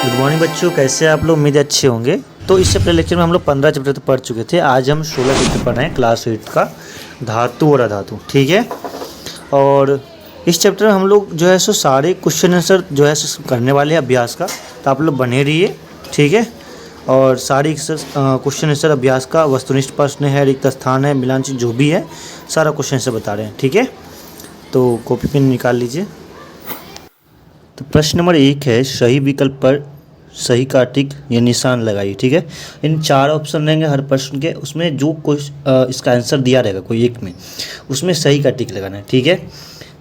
Good morning बच्चों, कैसे आप लोग? उम्मीद है अच्छे होंगे। तो इससे पहले लेक्चर में हम लोग 15 चैप्टर तो पढ़ चुके थे। आज हम 16 चैप्टर पढ़ रहे हैं क्लास 8 का, धातु और अधातु। ठीक है, और इस चैप्टर में हम लोग जो है सो सारे क्वेश्चन आंसर जो है सो करने वाले हैं अभ्यास का, तो आप लोग बने रहिए। ठीक है, और सारी क्वेश्चन आंसर अभ्यास का वस्तुनिष्ठ प्रश्न है, रिक्त स्थान है, मिलान चिन्ह जो भी है सारा क्वेश्चन आंसर बता रहे हैं। ठीक है, तो कॉपी पेन निकाल लीजिए। तो प्रश्न नंबर 1 है, सही विकल्प पर सही का टिक या निशान लगाइए। ठीक है, इन 4 ऑप्शन रहेंगे हर प्रश्न के, उसमें जो इसका आंसर दिया रहेगा कोई एक में, उसमें सही का टिक लगाना है। ठीक है,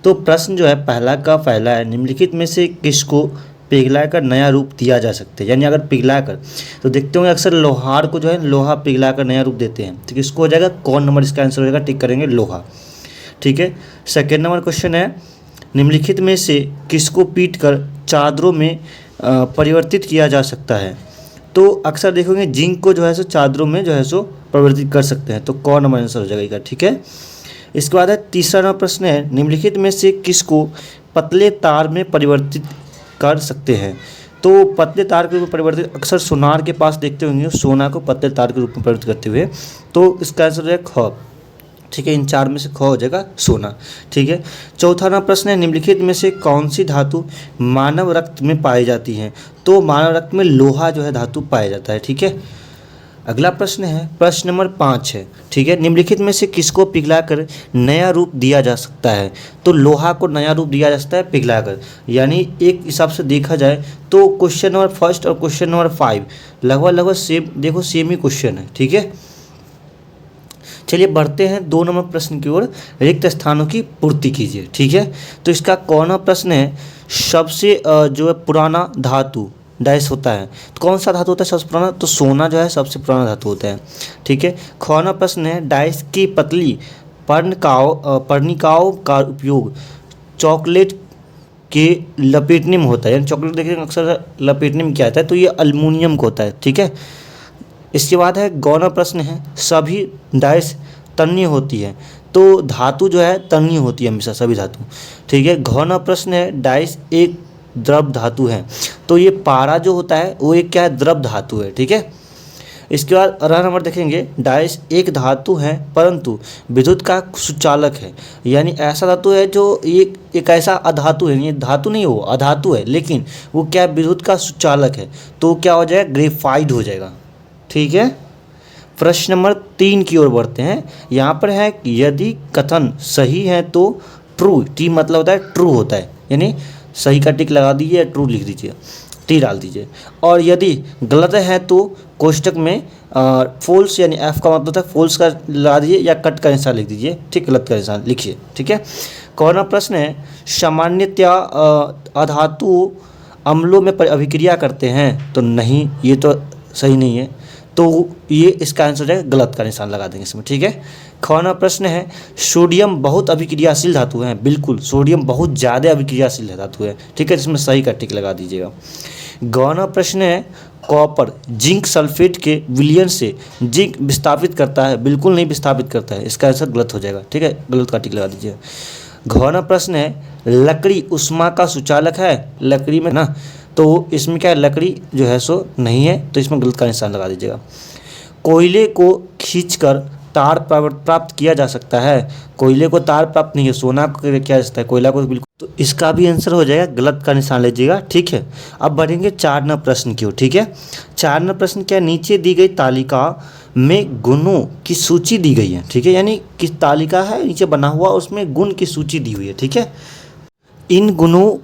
तो प्रश्न जो है पहला का पहला है, निम्नलिखित में से किसको पिघलाकर नया रूप दिया जा सकता है। यानी अगर पिघलाकर, तो देखते होंगे अक्सर लोहार को जो है लोहा पिघलाकर नया रूप देते हैं, तो किसको हो जाएगा, कौन नंबर इसका आंसर हो जाएगा, टिक करेंगे लोहा। ठीक है, सेकेंड नंबर क्वेश्चन है, निम्नलिखित में से किसको पीटकर चादरों में परिवर्तित किया जा सकता है। तो अक्सर देखोगे जिंक को जो है सो चादरों में जो है सो परिवर्तित कर सकते हैं, तो कौन नंबर आंसर हो जाएगा। ठीक है, इसके बाद है तीसरा नंबर प्रश्न है, निम्नलिखित में से किसको पतले तार में परिवर्तित कर सकते हैं। तो पतले तार के रूप में परिवर्तित अक्सर सोनार के पास देखते होंगे, सोना को पतले तार के रूप में परिवर्तित करते हुए, तो इसका आंसर हो जाएगा ख। ठीक है, इन 4 में से ख हो जाएगा सोना। ठीक है, चौथा नंबर प्रश्न है, निम्नलिखित में से कौन सी धातु मानव रक्त में पाई जाती है। तो मानव रक्त में लोहा जो है धातु पाया जाता है। ठीक है, अगला प्रश्न है, प्रश्न नंबर 5 है। ठीक है, निम्नलिखित में से किसको पिघलाकर नया रूप दिया जा सकता है। तो लोहा को नया रूप दिया जा सकता है पिघलाकर, यानी एक हिसाब से देखा जाए तो क्वेश्चन नंबर 1 और क्वेश्चन नंबर 5 लगभग सेम, देखो सेम ही क्वेश्चन है। ठीक है, चलिए बढ़ते हैं 2 नंबर प्रश्न की ओर, रिक्त स्थानों की पूर्ति कीजिए। ठीक है, तो इसका कौन सा प्रश्न है, सबसे जो है पुराना धातु डैश होता है। तो कौन सा धातु होता है सबसे पुराना, तो सोना जो है सबसे पुराना धातु होता है। ठीक है, खौना प्रश्न है, डैश की पतली पर्णिकाओं का उपयोग चॉकलेट के लपेटने में होता है। यानी चॉकलेट देखिए अक्सर लपेटने में क्या आता है, तो ये अल्युमिनियम का होता है। ठीक है, इसके बाद है गौण प्रश्न है, सभी डैश तन्य होती है। तो धातु जो है तन्य होती है हमेशा, सभी धातु। ठीक है, गौण प्रश्न है, डैश एक द्रव धातु है। तो ये पारा जो होता है वो एक क्या है, द्रव धातु है। ठीक है, इसके बाद अगला नंबर देखेंगे, डैश एक धातु है परंतु विद्युत का सुचालक है। यानी ऐसा धातु है जो एक ऐसा अधातु है, ये धातु नहीं, वो अधातु है, लेकिन वो क्या विद्युत का सुचालक है। तो क्या हो जाएगा, ग्रेफाइट हो जाएगा। ठीक है, प्रश्न नंबर 3 की ओर बढ़ते हैं। यहाँ पर है, यदि कथन सही है तो ट्रू, टी मतलब होता है ट्रू होता है, यानी सही का टिक लगा दीजिए, ट्रू लिख दीजिए, टी डाल दीजिए। और यदि गलत है तो कोष्टक में फॉल्स, यानी एफ का मतलब होता है फॉल्स का लगा दीजिए, या कट का निशान लिख दीजिए। ठीक, गलत का निशान लिखिए। ठीक है, कौन प्रश्न है, सामान्यतया अधातु अम्लों में अभिक्रिया करते हैं। तो नहीं, ये तो सही नहीं है, तो ये इसका आंसर है, गलत का निशान लगा देंगे इसमें। ठीक है, खौना प्रश्न है, सोडियम बहुत अभिक्रियाशील धातु है। बिल्कुल, सोडियम बहुत ज़्यादा अभिक्रियाशील धातु है। ठीक है, इसमें सही का टिक लगा दीजिएगा। गौना प्रश्न है, कॉपर जिंक सल्फेट के विलयन से जिंक विस्थापित करता है। बिल्कुल नहीं विस्थापित करता है, इसका आंसर गलत हो जाएगा। ठीक है, गलत का टिक लगा दीजिए। गौना प्रश्न है, लकड़ी उष्मा का सुचालक है। लकड़ी में ना, तो इसमें क्या है, लकड़ी जो है सो नहीं है, तो इसमें गलत का निशान लगा दीजिएगा। कोयले को खींचकर तार प्राप्त किया जा सकता है। कोयले को तार प्राप्त नहीं है, सोना को किया जा सकता है, कोयला को बिल्कुल, तो इसका भी आंसर हो जाएगा, गलत का निशान लीजिएगा। ठीक है, अब बढ़ेंगे 4 नंबर प्रश्न की ओर। ठीक है, 4 नंबर प्रश्न क्या, नीचे दी गई तालिका में गुणों की सूची दी गई है। ठीक है, यानी किस तालिका है नीचे बना हुआ, उसमें गुण की सूची दी हुई है। ठीक है, इन गुणों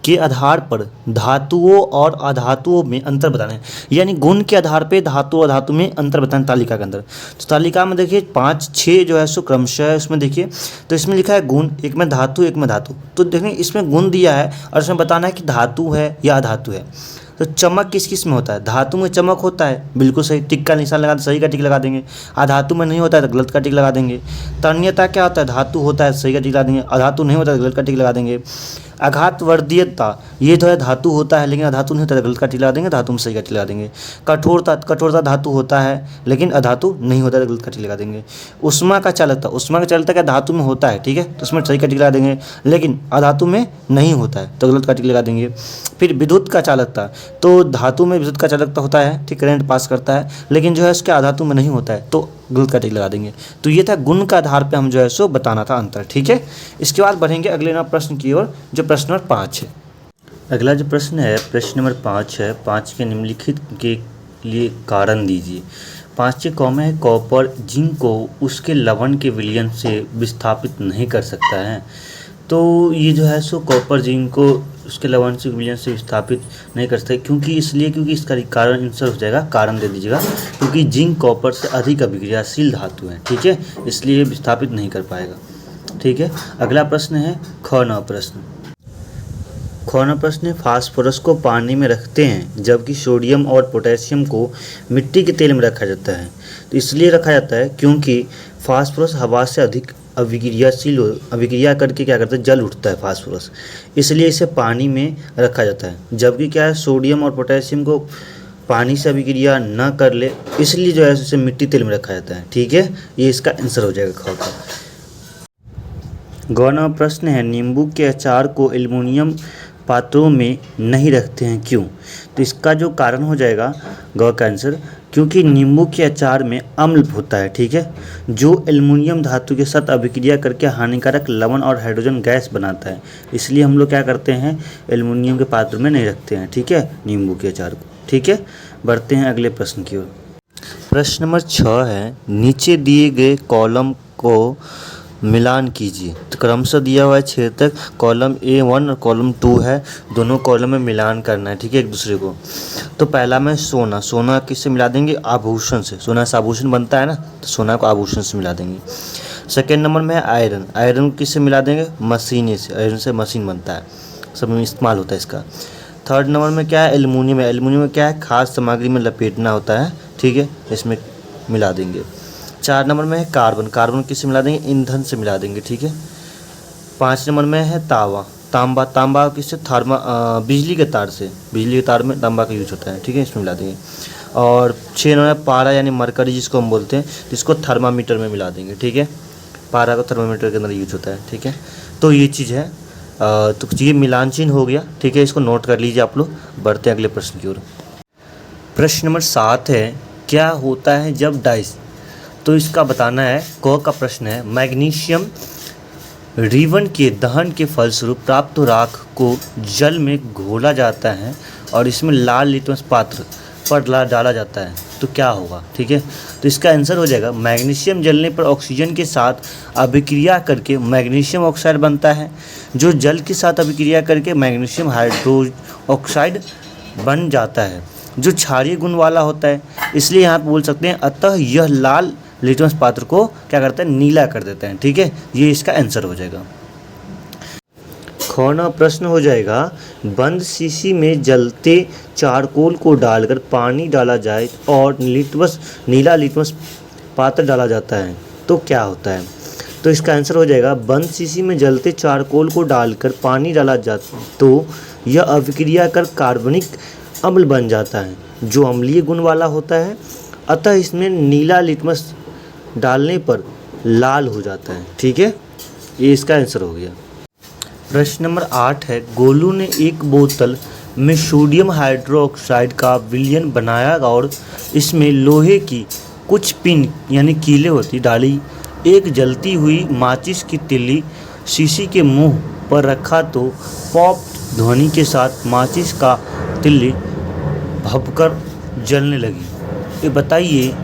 के आधार पर धातुओं और अधातुओं में अंतर बताना है। यानी गुण के आधार पे धातु और धातु में अंतर बताना तालिका के अंदर। तो तालिका में देखिए 5-6 जो है सो क्रमशः है, उसमें देखिए, तो इसमें लिखा है गुण, एक में धातु एक में धातु। तो देखिए इसमें गुण दिया है और इसमें बताना है कि धातु है या अधातु है। तो चमक किस किस में होता है, धातु में चमक होता है, बिल्कुल सही, टिक का निशान लगा, सही का टिक लगा देंगे। अधातु में नहीं होता है तो गलत का टिक लगा देंगे। तन्यता क्या होता है, धातु होता है, सही का टिक लगा देंगे। अधातु नहीं होता है तो गलत का टिक लगा देंगे। अघातवर्धीयता, ये जो है धातु होता है लेकिन अधातु नहीं होता है, गलत का टिक लगा देंगे, धातु में सही का टिक लगा देंगे। कठोरता, कठोरता धातु होता है लेकिन अधातु नहीं होता है, गलत का टिक लगा देंगे। उष्मा का चालकता, उष्मा का चालकता क्या धातु में होता है, ठीक है, तो उसमें सही का टिक लगा देंगे, लेकिन अधातु में नहीं होता है तो गलत का टिक लगा देंगे। फिर विद्युत का चालकता, तो धातु में विद्युत का चालकता होता है, ठीक, करंट पास करता है, लेकिन जो है उसके अधातु में नहीं होता है तो गलत का टिक लगा देंगे। तो ये था गुण का आधार पे हम जो है सो बताना था अंतर, ठीक है। इसके बाद बढ़ेंगे अगले प्रश्न की ओर, जो प्रश्न नंबर 5 है। अगला जो प्रश्न है, प्रश्न नंबर 5 है। 5 के निम्नलिखित के लिए कारण दीजिए। 5 के कॉमा है, कॉपर जिंक को उसके लवण के विलयन से विस्थापित नहीं कर सकता है। तो ये जो है सो कॉपर जिंक को उसके लवण से विलयन से विस्थापित नहीं कर सकते, क्योंकि इसलिए क्योंकि इसका कारण आंसर हो जाएगा, कारण दे दीजिएगा, क्योंकि जिंक कॉपर से अधिक अभिक्रियाशील धातु है, ठीक है, इसलिए विस्थापित नहीं कर पाएगा, ठीक है। अगला प्रश्न है ख प्रश्न। ख प्रश्न है, फास्फोरस को पानी में रखते हैं जबकि सोडियम और पोटेशियम को मिट्टी के तेल में रखा जाता है। तो इसलिए रखा जाता है क्योंकि फास्फोरस हवा से अधिक अभिक्रियाशील अभिक्रिया करके क्या करता है, जल उठता है फास्फोरस, इसलिए इसे पानी में रखा जाता है। जबकि क्या है, सोडियम और पोटेशियम को पानी से अभिक्रिया न कर ले, इसलिए जो है इसे मिट्टी तेल में रखा जाता है, ठीक है। ये इसका आंसर हो जाएगा ख का। ग प्रश्न है, नींबू के अचार को एल्युमिनियम पात्रों में नहीं रखते हैं, क्यों? तो इसका जो कारण हो जाएगा ग का आंसर, क्योंकि नींबू के अचार में अम्ल होता है, ठीक है, जो एल्युमिनियम धातु के साथ अभिक्रिया करके हानिकारक लवण और हाइड्रोजन गैस बनाता है, इसलिए हम लोग क्या करते हैं, एल्युमिनियम के पात्र में नहीं रखते हैं, ठीक है, नींबू के अचार को, ठीक है। बढ़ते हैं अगले प्रश्न की ओर। प्रश्न नंबर 6 है, नीचे दिए गए कॉलम को मिलान कीजिए। तो क्रमशः दिया हुआ है छेदक, कॉलम A1 और कॉलम 2 है, दोनों कॉलम में मिलान करना है, ठीक है, एक दूसरे को। तो पहला में सोना, सोना किससे मिला देंगे, आभूषण से, सोना से आभूषण बनता है ना, तो सोना को आभूषण से मिला देंगे। सेकेंड नंबर में है आयरन, आयरन को किससे मिला देंगे, मशीन से, आयरन से मशीन बनता है, सब में इस्तेमाल होता है इसका। थर्ड नंबर में क्या है, एल्युमिनियम है, एल्युमिनियम में क्या है, खास सामग्री में लपेटना होता है, ठीक है, इसमें मिला देंगे। 4 नंबर में है कार्बन, कार्बन किससे मिला देंगे, ईंधन से मिला देंगे, ठीक है। 5 नंबर में है तांबा, तांबा, तांबा किससे, बिजली के तार से, बिजली के तार में तांबा का यूज होता है, ठीक है, इसमें मिला देंगे। और 6 नंबर में पारा यानी मरकरी जिसको हम बोलते हैं, जिसको थर्मामीटर में मिला देंगे, ठीक है, पारा को थर्मामीटर के अंदर यूज होता है, ठीक है। तो ये चीज़ है, तो ये मिलान चिन्ह हो गया, ठीक है, इसको नोट कर लीजिए आप लोग। बढ़ते हैं अगले प्रश्न की ओर। प्रश्न नंबर 7 है, क्या होता है जब डाइस, तो इसका बताना है, क का प्रश्न है, मैग्नीशियम रिबन के दहन के फलस्वरूप प्राप्त राख को जल में घोला जाता है और इसमें लाल लिटमस पात्र पर डाला जाता है, तो क्या होगा, ठीक है। तो इसका आंसर हो जाएगा, मैग्नीशियम जलने पर ऑक्सीजन के साथ अभिक्रिया करके मैग्नीशियम ऑक्साइड बनता है, जो जल के साथ अभिक्रिया करके मैग्नीशियम हाइड्रोक्साइड बन जाता है, जो क्षारीय गुण वाला होता है, इसलिए यहाँ पे बोल सकते हैं, अतः यह लाल लिटमस पात्र को क्या करता है, नीला कर देता है, ठीक है, ये इसका आंसर हो जाएगा। खौना प्रश्न हो जाएगा, बंद शीशी में जलते चारकोल को डालकर पानी डाला जाए और नीला लिटमस पात्र डाला जाता है, तो क्या होता है। तो इसका आंसर हो जाएगा, बंद शीशी में जलते चारकोल को डालकर पानी डाला जाए तो यह अभिक्रिया कर कार्बनिक अम्ल बन जाता है, जो अम्लीय गुण वाला होता है, अतः इसमें नीला लिटमस डालने पर लाल हो जाता है, ठीक है, ये इसका आंसर हो गया। प्रश्न नंबर 8 है, गोलू ने एक बोतल में सोडियम हाइड्रोक्साइड का विलयन बनाया और इसमें लोहे की कुछ पिन यानी कीले होती डाली, एक जलती हुई माचिस की तिल्ली शीशी के मुंह पर रखा तो पॉप ध्वनि के साथ माचिस का तिल्ली भभकर जलने लगी। ये बताइए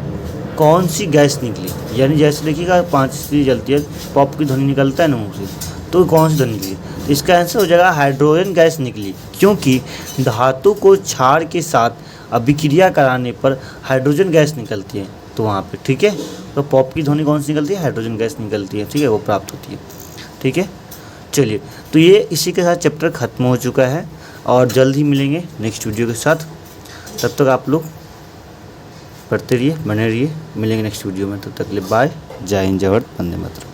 कौन सी गैस निकली, यानी जैसे देखिएगा 5 से जलती है, पॉप की ध्वनि निकलता है ना मुँह से, तो कौन सी ध्वनि निकली, तो इसका आंसर हो जाएगा हाइड्रोजन गैस निकली, क्योंकि धातु को क्षार के साथ अभिक्रिया कराने पर हाइड्रोजन गैस निकलती है, तो वहाँ पे, ठीक है, तो पॉप की ध्वनि कौन सी निकलती है, हाइड्रोजन गैस निकलती है, ठीक है, वो प्राप्त होती है, ठीक है। चलिए, तो ये इसी के साथ चैप्टर ख़त्म हो चुका है और जल्द ही मिलेंगे नेक्स्ट वीडियो के साथ। तब तक आप लोग पढ़ते रहिए, बने रहिए, मिलेंगे नेक्स्ट वीडियो में, तब तक के लिए बाय, जय हिंद, जय भारत, वंदे मातरम।